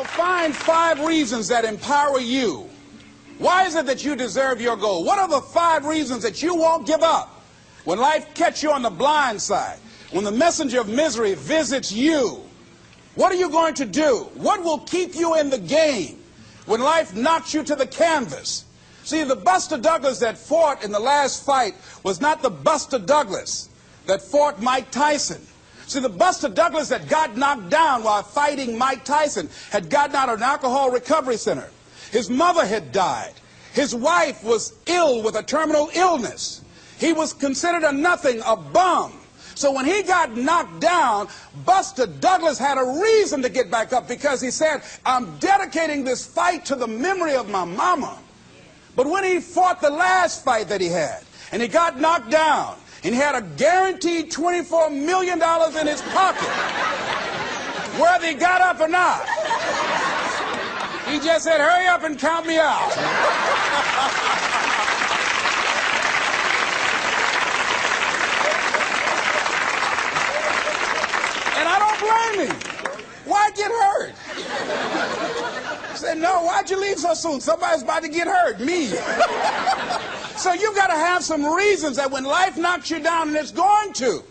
Now find 5 reasons that empower you. Why is it that you deserve your goal? What are the 5 reasons that you won't give up? When life catches you on the blind side, when the messenger of misery visits you, what are you going to do? What will keep you in the game when life knocks you to the canvas? See, the Buster Douglas that fought in the last fight was not the Buster Douglas that fought Mike Tyson. See, the Buster Douglas that got knocked down while fighting Mike Tyson had gotten out of an alcohol recovery center. His mother had died. His wife was ill with a terminal illness. He was considered a nothing, a bum. So when he got knocked down, Buster Douglas had a reason to get back up because he said, I'm dedicating this fight to the memory of my mama. But when he fought the last fight that he had, and he got knocked down, and he had a guaranteed $24 million in his pocket, whether he got up or not, he just said, hurry up and count me out. And I don't blame him. Why get hurt? He said, no, why'd you leave so soon? Somebody's about to get hurt, me. So you've got to have some reasons that when life knocks you down, and it's going to.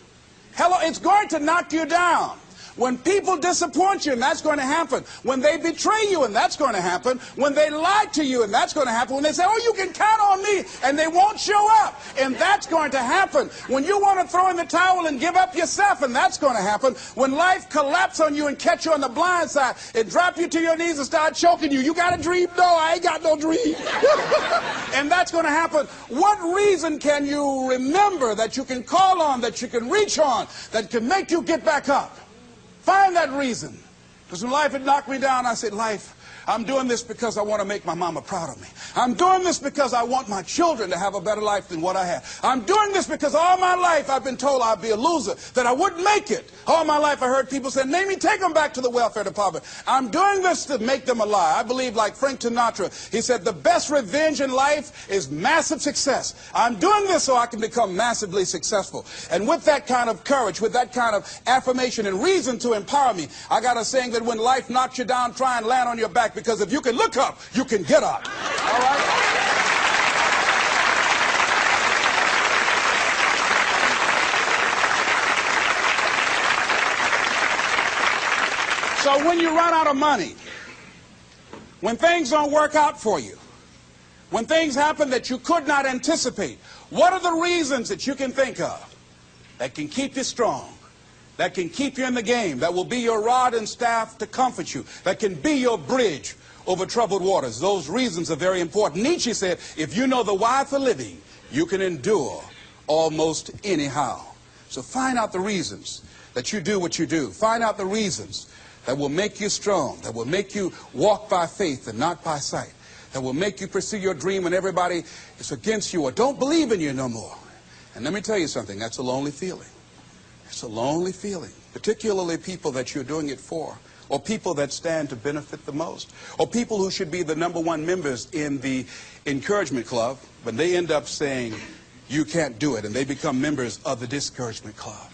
Hello, it's going to knock you down. When people disappoint you, and that's going to happen. When they betray you, and that's going to happen. When they lie to you, and that's going to happen. When they say, oh, you can count on me, and they won't show up, and that's going to happen. When you want to throw in the towel and give up yourself, and that's going to happen. When life collapses on you and catch you on the blind side, and drop you to your knees and start choking you. You got a dream? No, I ain't got no dream. And that's going to happen. What reason can you remember that you can call on, that you can reach on, that can make you get back up? Find that reason. Because when life had knocked me down, I said, life, I'm doing this because I want to make my mama proud of me. I'm doing this because I want my children to have a better life than what I have. I'm doing this because all my life I've been told I'd be a loser, that I wouldn't make it. All my life I heard people say, maybe take them back to the welfare department. I'm doing this to make them a lie. I believe like Frank Sinatra, he said, the best revenge in life is massive success. I'm doing this so I can become massively successful. And with that kind of courage, with that kind of affirmation and reason to empower me, I got a saying that when life knocks you down, try and land on your back, because if you can look up, you can get up. All right? So when you run out of money, when things don't work out for you, when things happen that you could not anticipate, what are the reasons that you can think of that can keep you strong, that can keep you in the game, that will be your rod and staff to comfort you, that can be your bridge over troubled waters? Those reasons are very important. Nietzsche said, if you know the why for living, you can endure almost anyhow. So find out the reasons that you do what you do. Find out the reasons that will make you strong, that will make you walk by faith and not by sight, that will make you pursue your dream when everybody is against you or don't believe in you no more. And let me tell you something, that's a lonely feeling. It's a lonely feeling, particularly people that you're doing it for, or people that stand to benefit the most, or people who should be the #1 members in the encouragement club, but they end up saying, you can't do it, and they become members of the discouragement club.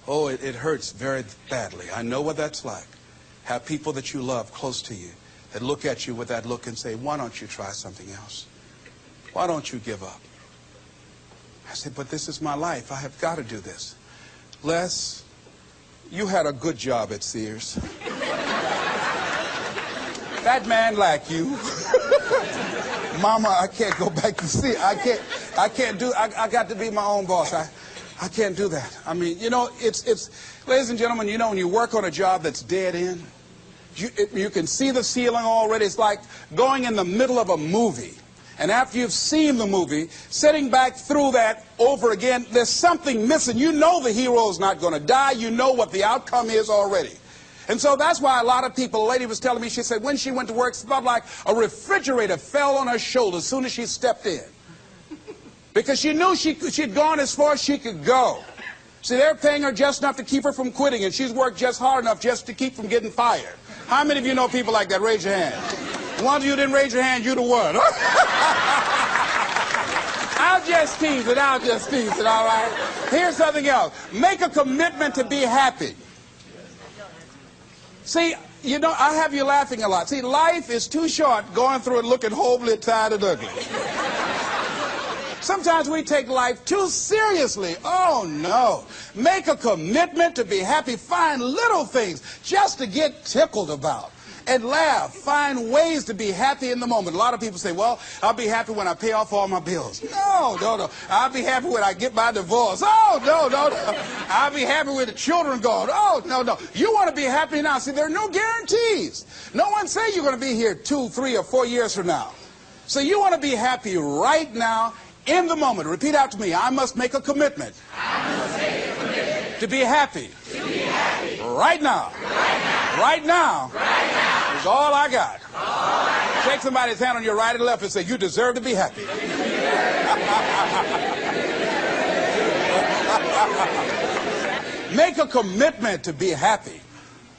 Oh, it hurts very badly. I know what that's like. Have people that you love close to you that look at you with that look and say, why don't you try something else? Why don't you give up? I said, but this is my life. I have got to do this. Les, you had a good job at Sears. That man like you. Mama, I can't go back to Sears. I can't do, I got to be my own boss. I can't do that. I mean, you know, it's, ladies and gentlemen, you know, when you work on a job that's dead end, you can see the ceiling already. It's like going in the middle of a movie. And after you've seen the movie, sitting back through that over again, there's something missing. You know the hero's not going to die. You know what the outcome is already. And so that's why a lot of people, a lady was telling me, she said when she went to work, it felt like a refrigerator fell on her shoulder as soon as she stepped in. Because she knew she'd gone as far as she could go. See, they're paying her just enough to keep her from quitting, and she's worked just hard enough just to keep from getting fired. How many of you know people like that? Raise your hand. The ones of you didn't raise your hand, you the one. I'll just tease it, all right? Here's something else. Make a commitment to be happy. See, You know, I have you laughing a lot. See, life is too short going through it looking homely, tired, and ugly. Sometimes we take life too seriously. Oh, no. Make a commitment to be happy. Find little things just to get tickled about. And laugh. Find ways to be happy in the moment. A lot of people say, well, I'll be happy when I pay off all my bills. No, no, no. I'll be happy when I get my divorce. Oh, no, no, no. I'll be happy with the children gone. Oh, no, no. You want to be happy now. See, there are no guarantees. No one says you're going to be here 2, 3, or 4 years from now. So you want to be happy right now, in the moment. Repeat out to me. I must make a commitment. I must make a commitment to be happy. To be happy. Right now. Right now. Right now. Right now. Is all I got. All I got. Shake somebody's hand on your right and left and say, you deserve to be happy. Make a commitment to be happy,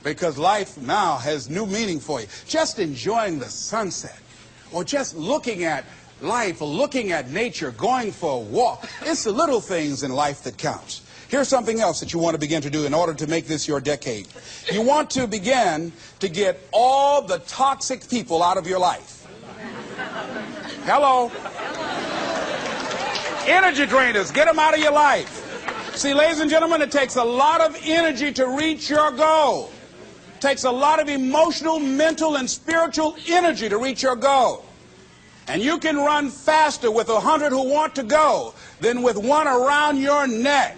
because life now has new meaning for you. Just enjoying the sunset, or just looking at life, or looking at nature, going for a walk. It's the little things in life that counts. Here's something else that you want to begin to do in order to make this your decade. You want to begin to get all the toxic people out of your life. Hello? Energy drainers, get them out of your life. See, ladies and gentlemen, it takes a lot of energy to reach your goal. It takes a lot of emotional, mental, and spiritual energy to reach your goal. And you can run faster with 100 who want to go than with one around your neck.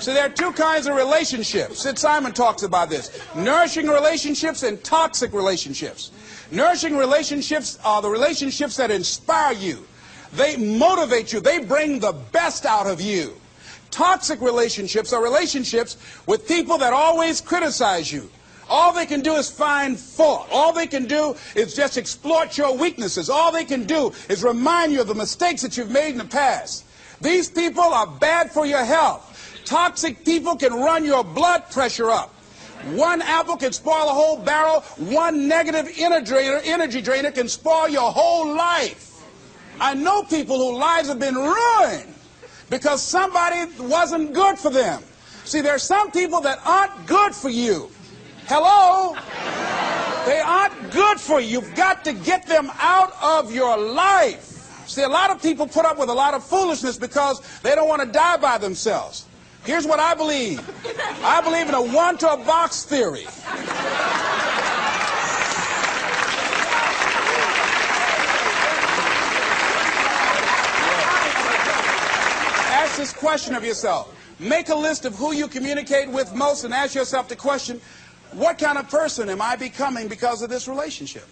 So there are two kinds of relationships. Sid Simon talks about this. Nourishing relationships and toxic relationships. Nourishing relationships are the relationships that inspire you. They motivate you. They bring the best out of you. Toxic relationships are relationships with people that always criticize you. All they can do is find fault. All they can do is just exploit your weaknesses. All they can do is remind you of the mistakes that you've made in the past. These people are bad for your health. Toxic people can run your blood pressure up. One apple can spoil a whole barrel. One negative energy drainer can spoil your whole life. I know people whose lives have been ruined because somebody wasn't good for them. See, there are some people that aren't good for you. Hello? They aren't good for you. You've got to get them out of your life. See, a lot of people put up with a lot of foolishness because they don't want to die by themselves. Here's what I believe. I believe in a one-to-a-box theory. Ask this question of yourself. Make a list of who you communicate with most and ask yourself the question, what kind of person am I becoming because of this relationship?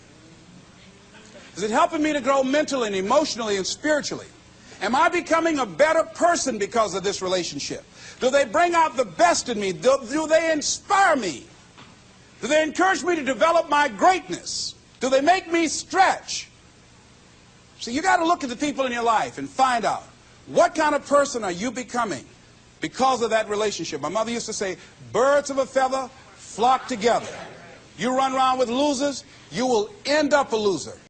Is it helping me to grow mentally and emotionally and spiritually? Am I becoming a better person because of this relationship? Do they bring out the best in me? Do they inspire me? Do they encourage me to develop my greatness? Do they make me stretch? So you got to look at the people in your life and find out, what kind of person are you becoming because of that relationship? My mother used to say, birds of a feather flock together. You run around with losers, you will end up a loser.